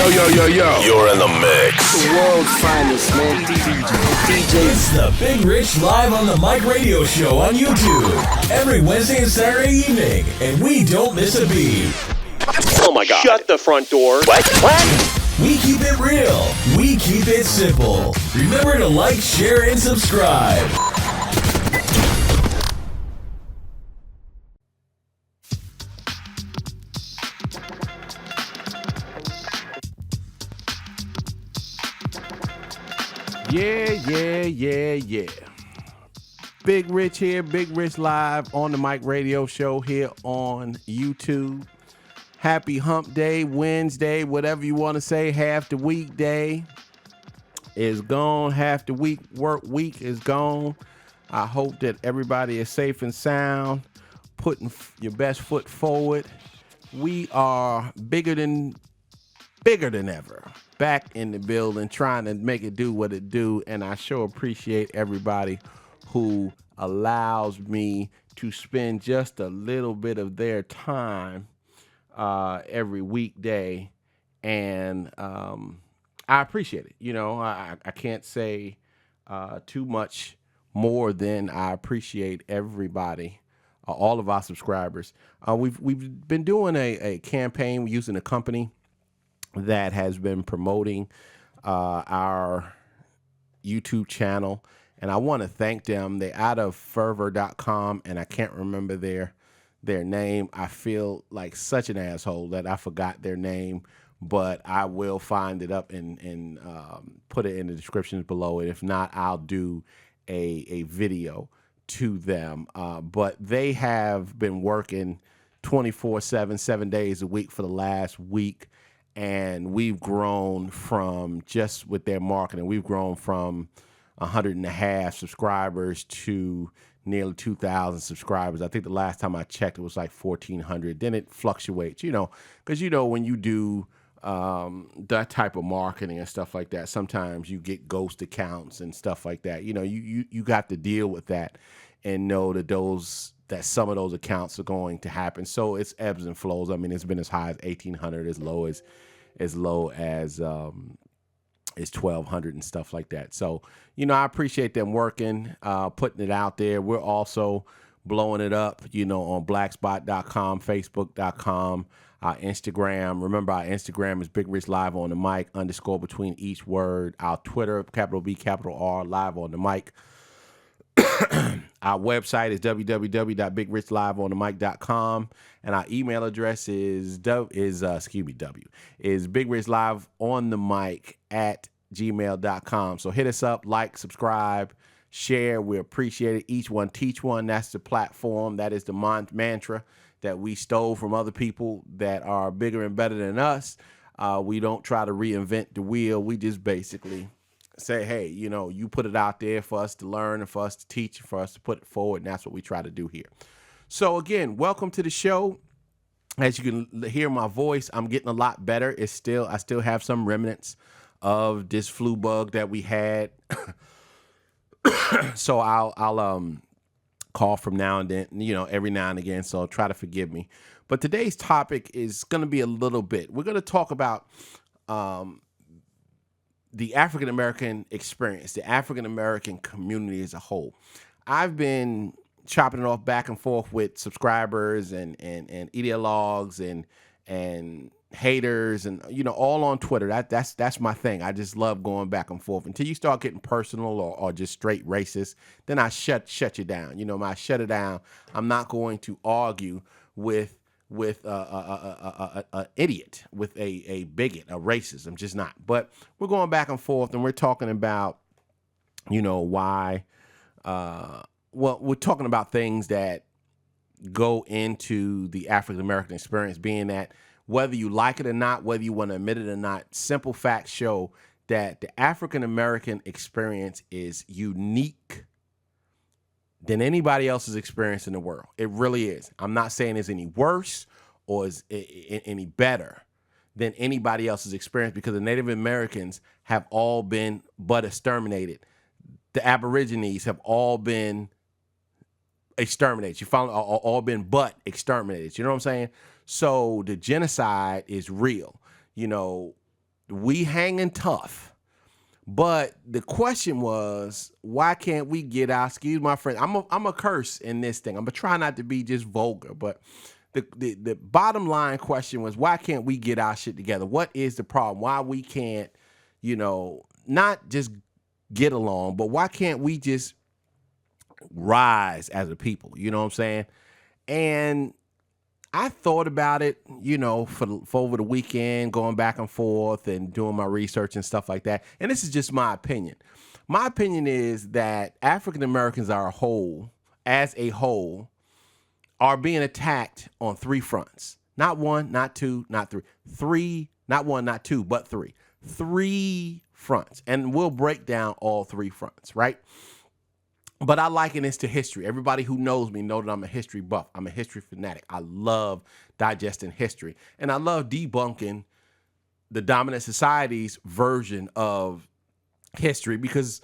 Yo. You're in the mix. The world's finest, man. DJ. It's the Big Rich Live on the Mic radio show on YouTube. Every Wednesday and Saturday evening. And we don't miss a beat. Oh my God. Shut the front door. What? We keep it real. We keep it simple. Remember to like, share, and subscribe. Yeah. Big Rich here, Big Rich Live on the Mic radio show here on YouTube. Happy hump day, Wednesday, whatever you want to say. Half the weekday is gone. Half the work week is gone. I hope that everybody is safe and sound, putting your best foot forward. We are bigger than ever. Back in the building, trying to make it do what it do, and I sure appreciate everybody who allows me to spend just a little bit of their time every weekday, and I appreciate it. You know, I can't say too much more than I appreciate everybody, all of our subscribers. We've been doing a campaign using a company that has been promoting our YouTube channel, and I want to thank them. They're out of fervor.com, and I can't remember their name. I feel like such an asshole that I forgot their name, but I will find it up and put it in the descriptions below. And if not, I'll do a video to them. But they have been working 24/7, 7 days a week for the last week. And we've grown from, just with their marketing, we've grown from 150 subscribers to nearly 2,000 subscribers. I think the last time I checked, it was like 1,400. Then it fluctuates, because, when you do that type of marketing and stuff like that, sometimes you get ghost accounts and stuff like that. You got to deal with that and know that some of those accounts are going to happen. So it's ebbs and flows. I mean, it's been as high as 1,800, as low as 1,200 and stuff like that. So, I appreciate them working, putting it out there. We're also blowing it up, on blackspot.com, facebook.com, our Instagram. Remember, our Instagram is Big Rich Live on the Mic, _ between each word. Our Twitter, capital B, capital R, Live on the Mic. Our website is www.bigrichlivonthemic.com, and our email address is bigrichlivonthemic@gmail.com. So hit us up, like, subscribe, share. We appreciate it. Each one teach one. That's the platform. That is the mantra that we stole from other people that are bigger and better than us. We don't try to reinvent the wheel. We just basically say, hey, you put it out there for us to learn and for us to teach and for us to put it forward, and that's what we try to do here. So again, welcome to the show. As you can hear my voice, I'm getting a lot better. I still have some remnants of this flu bug that we had. So I'll cough from now and then, every now and again, so try to forgive me. But today's topic is going to be a little bit. We're going to talk about the African-American experience, the African-American community as a whole. I've been chopping it off back and forth with subscribers and ideologues and haters and, all on Twitter. That's my thing. I just love going back and forth until you start getting personal or just straight racist. Then I shut you down. When I shut it down, I'm not going to argue with a idiot, with a bigot, a racist. I'm just not. But we're going back and forth, and we're talking about, why. We're talking about things that go into the African American experience, being that whether you like it or not, whether you want to admit it or not, simple facts show that the African American experience is unique than anybody else's experience in the world. It really is. I'm not saying it's any worse or is any better than anybody else's experience, because the Native Americans have all been but exterminated. The Aborigines have all been exterminated. You found all been but exterminated. You know what I'm saying? So the genocide is real. we hanging tough. But the question was, why can't we get our, excuse my friend, I'm a curse in this thing. I'm gonna try not to be just vulgar, but the bottom line question was, why can't we get our shit together? What is the problem? Why we can't, not just get along, but why can't we just rise as a people? You know what I'm saying? And I thought about it, for over the weekend, going back and forth and doing my research and stuff like that. And this is just my opinion. My opinion is that African Americans as a whole, are being attacked on three fronts. Not one, not two, not three. Three, not one, not two, but three. Three fronts. And we'll break down all three fronts, right? But I liken this to history. Everybody who knows me know that I'm a history buff. I'm a history fanatic. I love digesting history. And I love debunking the dominant society's version of history because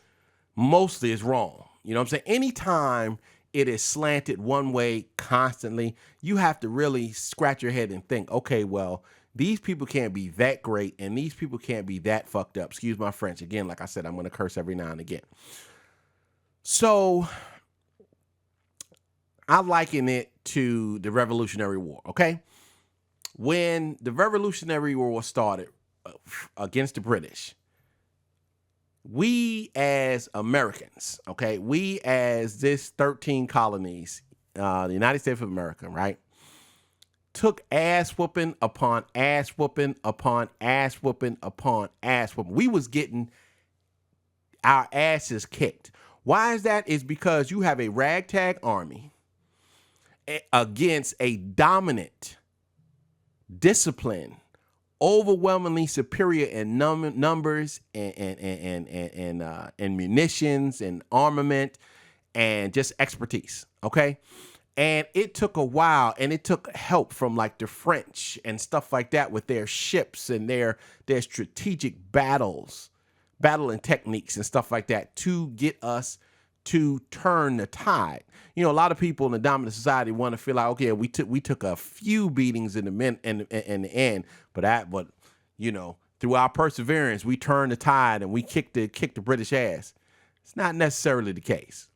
mostly it's wrong. You know what I'm saying? Anytime it is slanted one way constantly, you have to really scratch your head and think, okay, well, these people can't be that great and these people can't be that fucked up. Excuse my French. Again, like I said, I'm going to curse every now and again. So I liken it to the Revolutionary War, okay? When the Revolutionary War started against the British, we as Americans, okay, we as this 13 colonies, the United States of America, right, took ass whooping upon ass whooping upon ass whooping upon ass whooping. We was getting our asses kicked. Why is that? It's because you have a ragtag army against a dominant, disciplined, overwhelmingly superior in numbers and munitions and armament and just expertise. Okay. And it took a while, and it took help from like the French and stuff like that with their ships and their strategic battling techniques and stuff like that to get us to turn the tide. A lot of people in the dominant society want to feel like, okay, we took a few beatings in the end, but through our perseverance, we turned the tide and we kicked the British ass. It's not necessarily the case.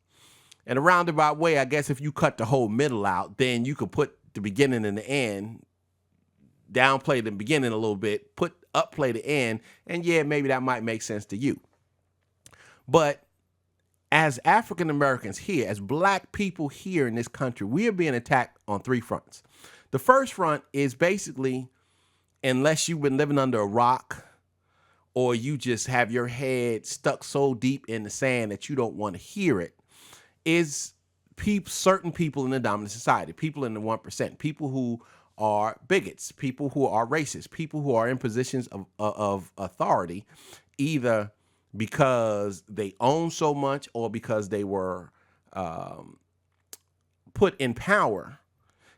In a roundabout way, I guess if you cut the whole middle out, then you could put the beginning and the end, downplay the beginning a little bit, upplay the end, and yeah, maybe that might make sense to you. But as African Americans here, as black people here in this country, we are being attacked on three fronts. The first front is basically, unless you've been living under a rock or you just have your head stuck so deep in the sand that you don't want to hear it, is certain people in the dominant society, people in the 1%, people who are bigots, people who are racist, people who are in positions of authority, either because they own so much or because they were put in power,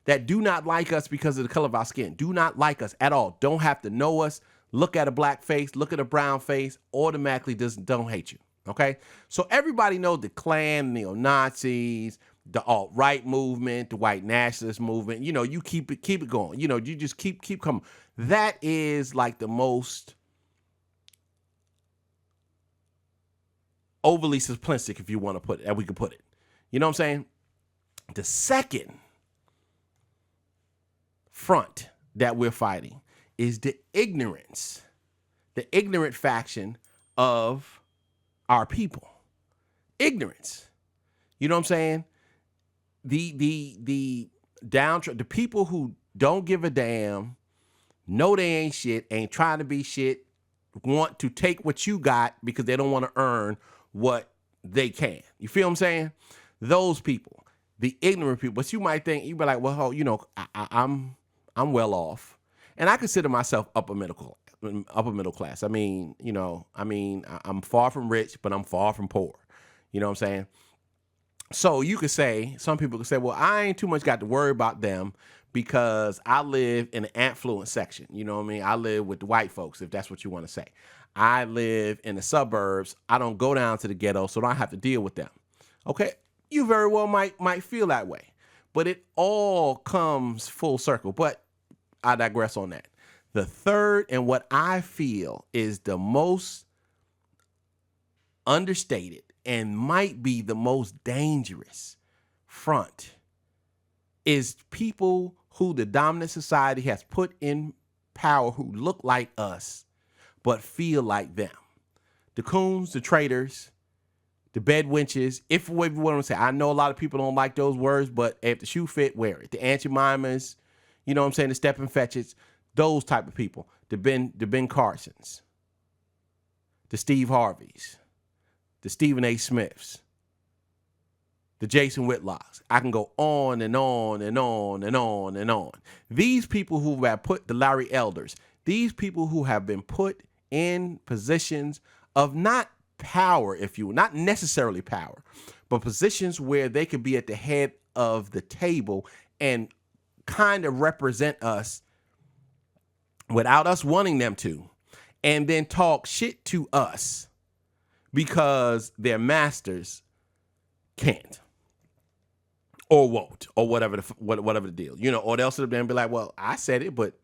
that do not like us because of the color of our skin, do not like us at all, don't have to know us, look at a black face, look at a brown face, automatically don't hate you, okay? So everybody knows the Klan, neo-Nazis, the alt-right movement, the white nationalist movement, you keep it going, you just keep coming. That is like the most overly simplistic, if you want to put it, and we could put it. You know what I'm saying? The second front that we're fighting is the ignorant faction of our people. Ignorance. You know what I'm saying? The people who don't give a damn, know they ain't shit, ain't trying to be shit, want to take what you got because they don't want to earn what they can. You feel what I'm saying? Those people, the ignorant people. But you might think, you'd be like, well, I'm well off, and I consider myself upper middle class. I'm far from rich, but I'm far from poor. You know what I'm saying? So you could say, some people could say, well, I ain't too much got to worry about them because I live in an affluent section. You know what I mean? I live with the white folks, if that's what you want to say. I live in the suburbs. I don't go down to the ghetto, so I don't have to deal with them. Okay? You very well might feel that way. But it all comes full circle. But I digress on that. The third, and what I feel is the most understated and might be the most dangerous front, is people who the dominant society has put in power who look like us but feel like them. The coons, the traitors, the bed wenches, if we want to say. I know a lot of people don't like those words, but if the shoe fit, wear it. The Aunt Jemimas, you know what I'm saying, the Step and Fetches, those type of people. The Ben Carsons, the Steve Harveys, the Stephen A. Smiths, the Jason Whitlocks. I can go on and on and on and on and on. These people who have put the Larry Elders, these people who have been put in positions of not power, if you will, not necessarily power, but positions where they could be at the head of the table and kind of represent us without us wanting them to, and then talk shit to us because their masters can't or won't or whatever the deal, you know, or they'll sit up there and be like, well, I said it, but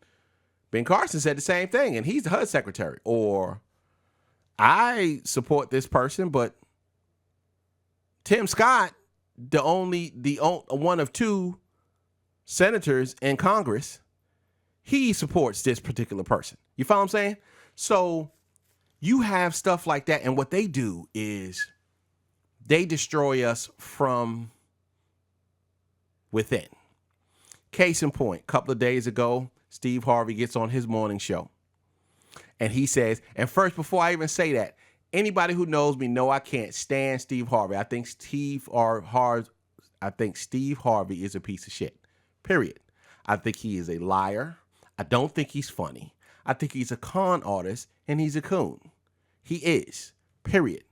Ben Carson said the same thing and he's the HUD secretary, or I support this person, but Tim Scott, the one of two senators in Congress, he supports this particular person. You follow what I'm saying? So you have stuff like that, and what they do is they destroy us from within. Case in point, a couple of days ago, Steve Harvey gets on his morning show, and he says, and first, before I even say that, anybody who knows me know I can't stand Steve Harvey. I think Steve Harvey is a piece of shit, period. I think he is a liar. I don't think he's funny. I think he's a con artist, and he's a coon. He is, period.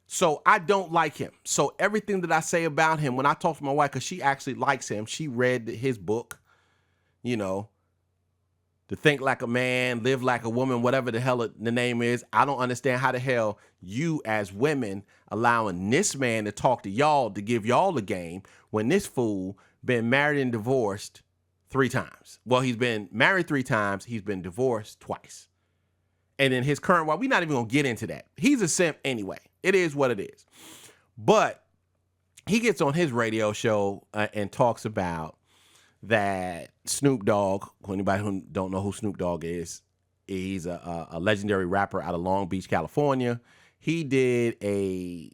So I don't like him. So everything that I say about him, when I talk to my wife, because she actually likes him, she read his book, you know, To Think Like a Man, Live Like a Woman, whatever the hell the name is. I don't understand how the hell you as women allowing this man to talk to y'all, to give y'all the game, when this fool been married and divorced 3 times. Well, he's been married 3 times. He's been divorced twice. And then his current wife, we're not even going to get into that. He's a simp anyway. It is what it is. But he gets on his radio show and talks about that Snoop Dogg, anybody who don't know who Snoop Dogg is, he's a legendary rapper out of Long Beach, California. He did a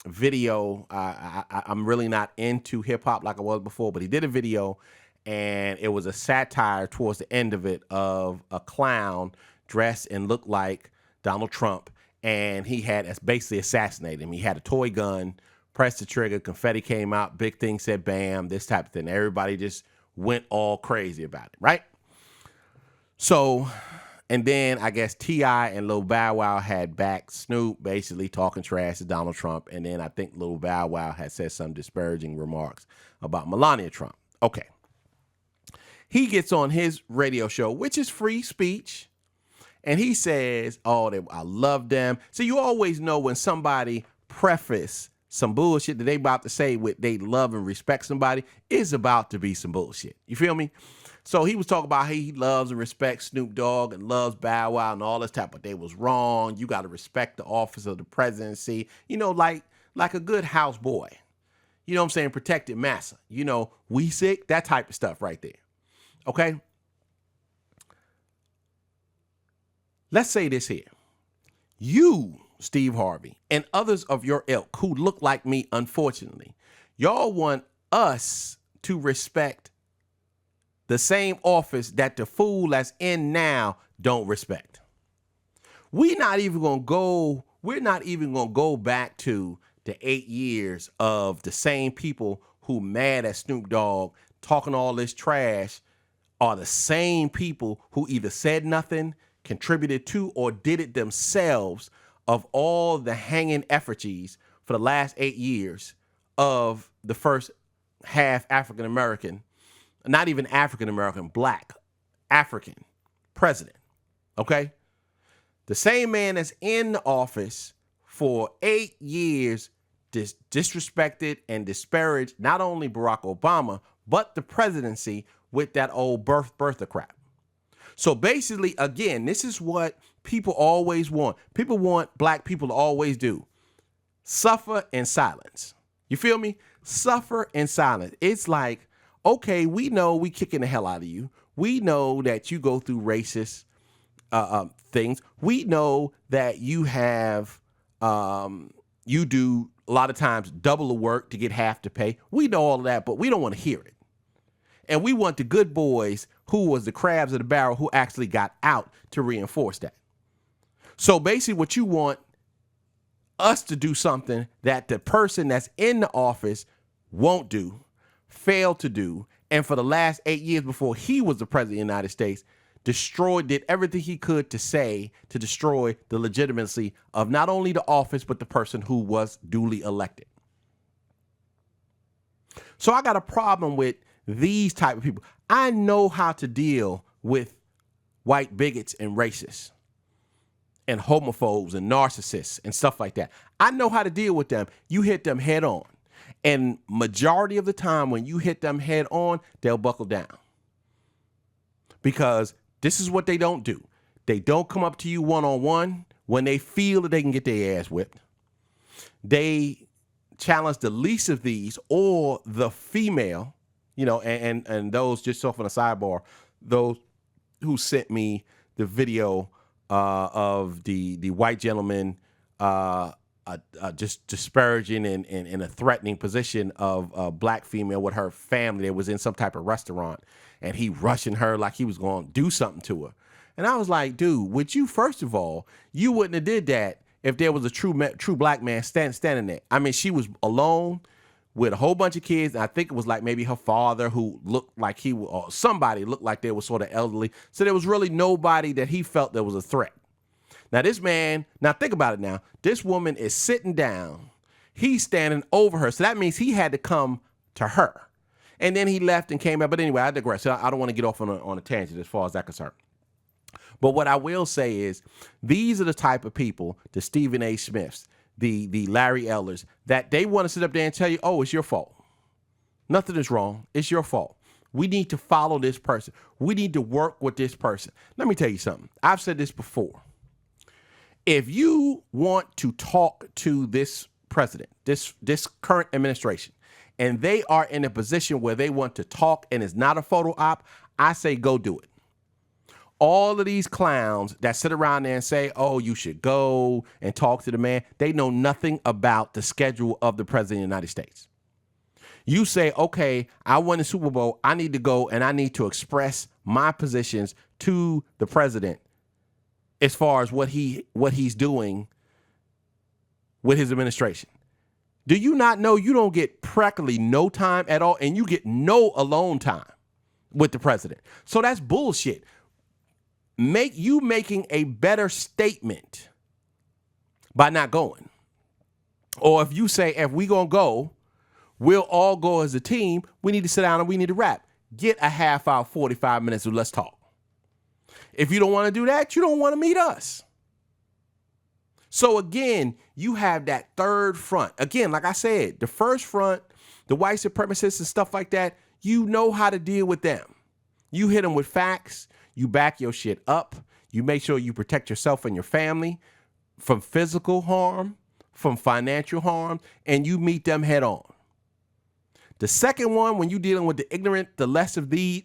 video. I'm really not into hip hop like I was before, but he did a video, and it was a satire towards the end of it of a clown dressed and looked like Donald Trump, and he had basically assassinated him. He had a toy gun, pressed the trigger, confetti came out, big thing said bam, this type of thing. Everybody just went all crazy about it, right? So, and then I guess T.I. and Lil Bow Wow had backed Snoop, basically talking trash to Donald Trump, and then I think Lil Bow Wow had said some disparaging remarks about Melania Trump. Okay. He gets on his radio show, which is free speech, and he says, oh, I love them. So you always know when somebody preface some bullshit that they about to say with they love and respect somebody is about to be some bullshit. You feel me? So he was talking about how he loves and respects Snoop Dogg and loves Bow Wow and all this type, but they was wrong. You got to respect the office of the presidency. You know, like a good house boy. You know what I'm saying? Protected massa. You know, we sick, that type of stuff right there. Okay? Let's say this here. You, Steve Harvey, and others of your ilk who look like me, unfortunately, y'all want us to respect the same office that the fool that's in now don't respect. We're not even gonna go back to the 8 years of the same people who mad at Snoop Dogg talking all this trash are the same people who either said nothing, contributed to, or did it themselves of all the hanging effigies for the last 8 years of the first half African-American, not even African-American, black African president, okay? The same man that's in the office for 8 years disrespected and disparaged not only Barack Obama, but the presidency with that old birther crap. So basically, again, this is what people always want. People want black people to always do. Suffer in silence. You feel me? Suffer in silence. It's like, okay, we know we kicking the hell out of you. We know that you go through racist things. We know that you have, you do a lot of times double the work to get half the pay. We know all of that, but we don't want to hear it. And we want the good boys who was the crabs of the barrel who actually got out to reinforce that. So basically what you want us to do something that the person that's in the office won't do, failed to do, and for the last 8 years before he was the president of the United States, did everything he could to say to destroy the legitimacy of not only the office, but the person who was duly elected. So I got a problem with these type of people. I know how to deal with white bigots and racists and homophobes and narcissists and stuff like that. I know how to deal with them. You hit them head on. And majority of the time when you hit them head on, they'll buckle down. Because this is what they don't do. They don't come up to you one-on-one when they feel that they can get their ass whipped. They challenge the least of these or the female, you know, and those, just off on a sidebar, those who sent me the video of the white gentleman just disparaging and in a threatening position of a black female with her family that was in some type of restaurant, and he rushing her like he was going to do something to her. And I was like, dude, would you, first of all, you wouldn't have did that if there was a true black man standing there. I mean, she was alone with a whole bunch of kids. And I think it was like maybe her father who looked like or somebody looked like they were sort of elderly. So there was really nobody that he felt there was a threat. Now this man, now think about it now. This woman is sitting down. He's standing over her. So that means he had to come to her. And then he left and came back. But anyway, I digress. So I don't want to get off on a tangent as far as that's concerned. But what I will say is these are the type of people, the Stephen A. Smiths, the Larry Ellers, that they want to sit up there and tell you, oh, it's your fault. Nothing is wrong. It's your fault. We need to follow this person. We need to work with this person. Let me tell you something. I've said this before. If you want to talk to this president, this current administration, and they are in a position where they want to talk and it's not a photo op, I say go do it. All of these clowns that sit around there and say, oh, you should go and talk to the man, they know nothing about the schedule of the president of the United States. You say, okay, I won the Super Bowl. I need to go and I need to express my positions to the president as far as what he's doing with his administration. Do you not know you don't get practically no time at all, and you get no alone time with the president? So that's bullshit. Making a better statement by not going. Or if you say, if we gonna go, we'll all go as a team, we need to sit down and we need to rap. Get a half hour, 45 minutes of let's talk. If you don't want to do that, you don't want to meet us. So again, you have that third front. Again, like I said, the first front, the white supremacists and stuff like that, you know how to deal with them. You hit them with facts. You back your shit up. You make sure you protect yourself and your family from physical harm, from financial harm, and you meet them head on. The second one, when you're dealing with the ignorant, the less of these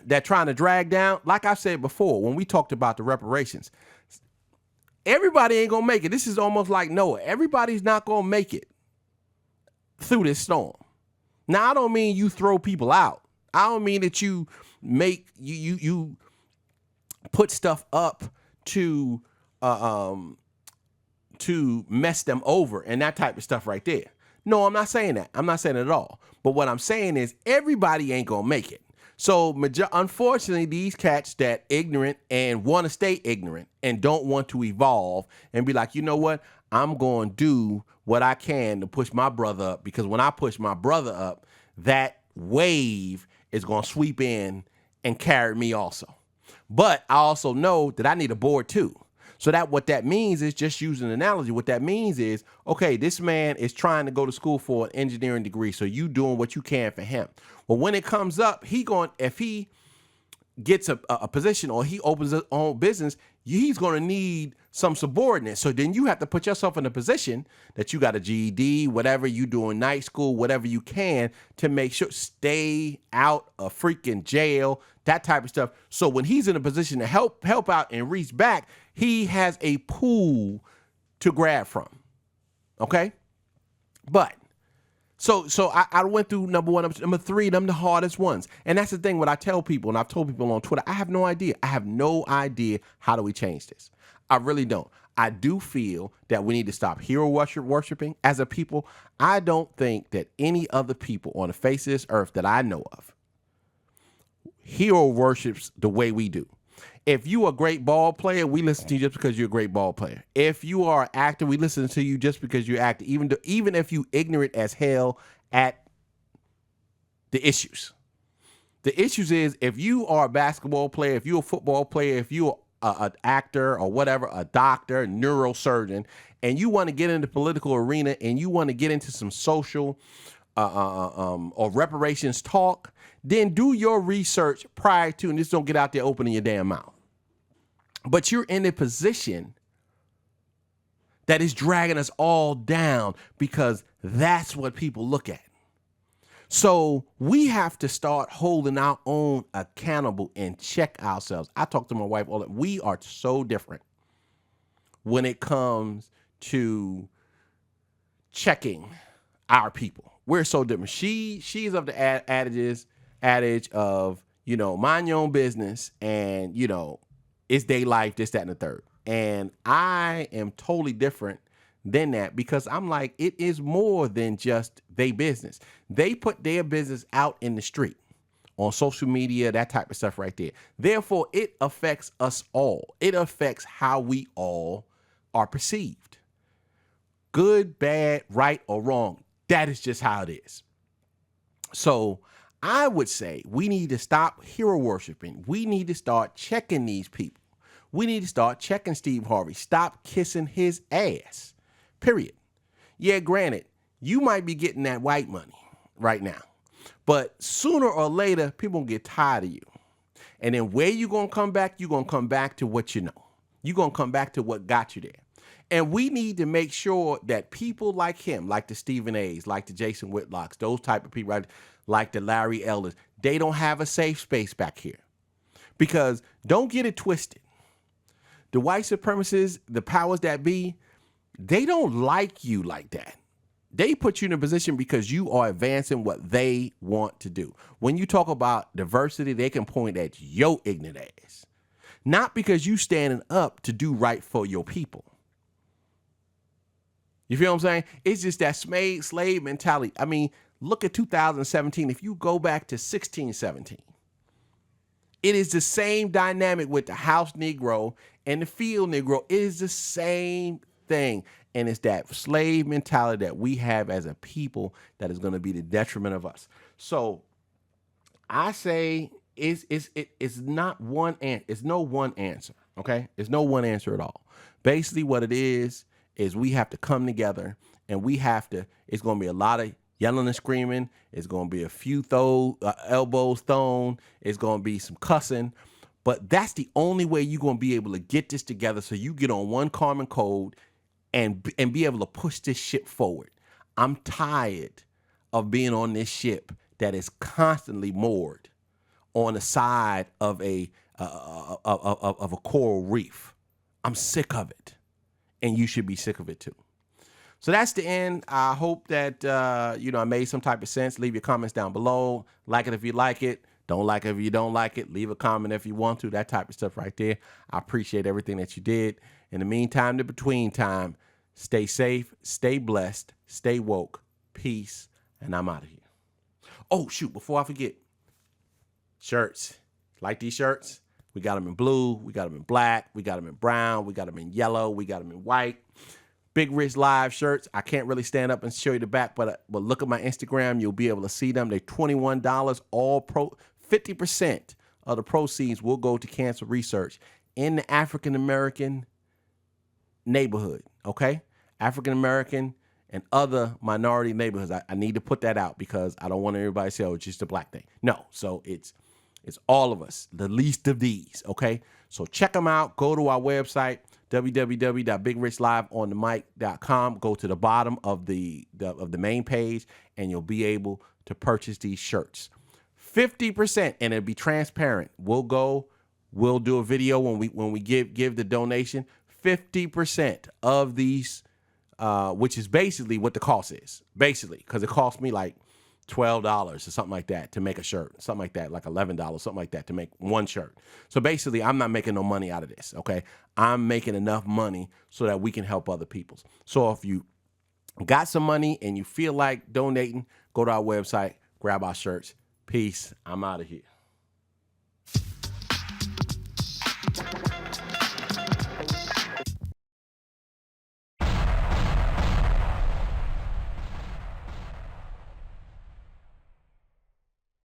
that trying to drag down, like I said before, when we talked about the reparations, everybody ain't gonna make it. This is almost like Noah. Everybody's not gonna make it through this storm. Now, I don't mean you throw people out. I don't mean that you make you put stuff up to mess them over and that type of stuff right there. No, I'm not saying that. I'm not saying it at all. But what I'm saying is everybody ain't gonna make it. So unfortunately, these cats that ignorant and want to stay ignorant and don't want to evolve and be like, you know what? I'm going to do what I can to push my brother up, because when I push my brother up, that wave is going to sweep in and carry me also. But I also know that I need a board too. So that what that means is, just using an analogy, what that means is, okay, this man is trying to go to school for an engineering degree, so you doing what you can for him. Well, when it comes up, if he gets a position or he opens his own business, he's going to need some subordinates. So then you have to put yourself in a position that you got a GED, whatever you doing, night school, whatever you can, to make sure stay out of freaking jail, that type of stuff. So when he's in a position to help out and reach back, he has a pool to grab from. Okay? But So I went through number one, number three, them the hardest ones. And that's the thing, what I tell people, and I've told people on Twitter, I have no idea. I have no idea how do we change this. I really don't. I do feel that we need to stop hero worshiping as a people. I don't think that any other people on the face of this earth that I know of hero worships the way we do. If you are a great ball player, we listen to you just because you're a great ball player. If you are an actor, we listen to you just because you're acting, even if you ignorant as hell at the issues. The issues is, if you are a basketball player, if you're a football player, if you're an actor or whatever, a doctor, neurosurgeon, and you want to get into the political arena and you want to get into some social or reparations talk, then do your research prior to, and just don't get out there opening your damn mouth. But you're in a position that is dragging us all down because that's what people look at. So we have to start holding our own accountable and check ourselves. I talk to my wife all the time. We are so different when it comes to checking our people. We're so different. She's of the adage of, mind your own business and, it's their life, this, that, and the third. And I am totally different than that because I'm like, it is more than just their business. They put their business out in the street, on social media, that type of stuff right there. Therefore, it affects us all. It affects how we all are perceived. Good, bad, right, or wrong. That is just how it is. So I would say we need to stop hero worshiping. We need to start checking these people. We need to start checking Steve Harvey. Stop kissing his ass. Period. Yeah, granted, you might be getting that white money right now, but sooner or later, people gonna get tired of you. And then where you gonna come back? You're gonna come back to what you know. You're gonna come back to what got you there. And we need to make sure that people like him, like the Stephen A's, like the Jason Whitlocks, those type of people, right, like the Larry Elders, they don't have a safe space back here. Because don't get it twisted. The white supremacists, the powers that be, they don't like you like that. They put you in a position because you are advancing what they want to do. When you talk about diversity, they can point at your ignorant ass. Not because you standing up to do right for your people. You feel what I'm saying? It's just that slave mentality. I mean, look at 2017. If you go back to 1617, it is the same dynamic with the house Negro and the field Negro. It is the same thing. And it's that slave mentality that we have as a people that is going to be the detriment of us. So I say it's not one answer. It's no one answer. Okay? It's no one answer at all. Basically what it is we have to come together and it's going to be a lot of yelling and screaming. It's going to be a few elbows thrown. It's going to be some cussing. But that's the only way you're going to be able to get this together so you get on one common code and be able to push this ship forward. I'm tired of being on this ship that is constantly moored on the side of a coral reef. I'm sick of it. And you should be sick of it too. So that's the end. I hope that, I made some type of sense. Leave your comments down below. Like it if you like it. Don't like it if you don't like it. Leave a comment if you want to. That type of stuff right there. I appreciate everything that you did. In the meantime, the between time, stay safe, stay blessed, stay woke. Peace. And I'm out of here. Oh, shoot. Before I forget, shirts. Like these shirts? We got them in blue, we got them in black, we got them in brown, we got them in yellow, we got them in white. Big Rich Live shirts. I can't really stand up and show you the back, but look at my Instagram. You'll be able to see them. They're $21. 50% of the proceeds will go to cancer research in the African American neighborhood, okay? African American and other minority neighborhoods. I need to put that out because I don't want everybody to say, oh, it's just a black thing. No, so it's all of us, the least of these, okay? So check them out. Go to our website, www.bigrichliveenthemic.com. Go to the bottom of the main page, and you'll be able to purchase these shirts. 50%, and it'll be transparent. We'll do a video when we give the donation. 50% of these, which is basically what the cost is, basically, because it cost me like $12 or something like that to make a shirt, something like that, like $11, something like that to make one shirt. So basically, I'm not making no money out of this, okay? I'm making enough money so that we can help other people. So if you got some money and you feel like donating, go to our website, grab our shirts. Peace. I'm out of here.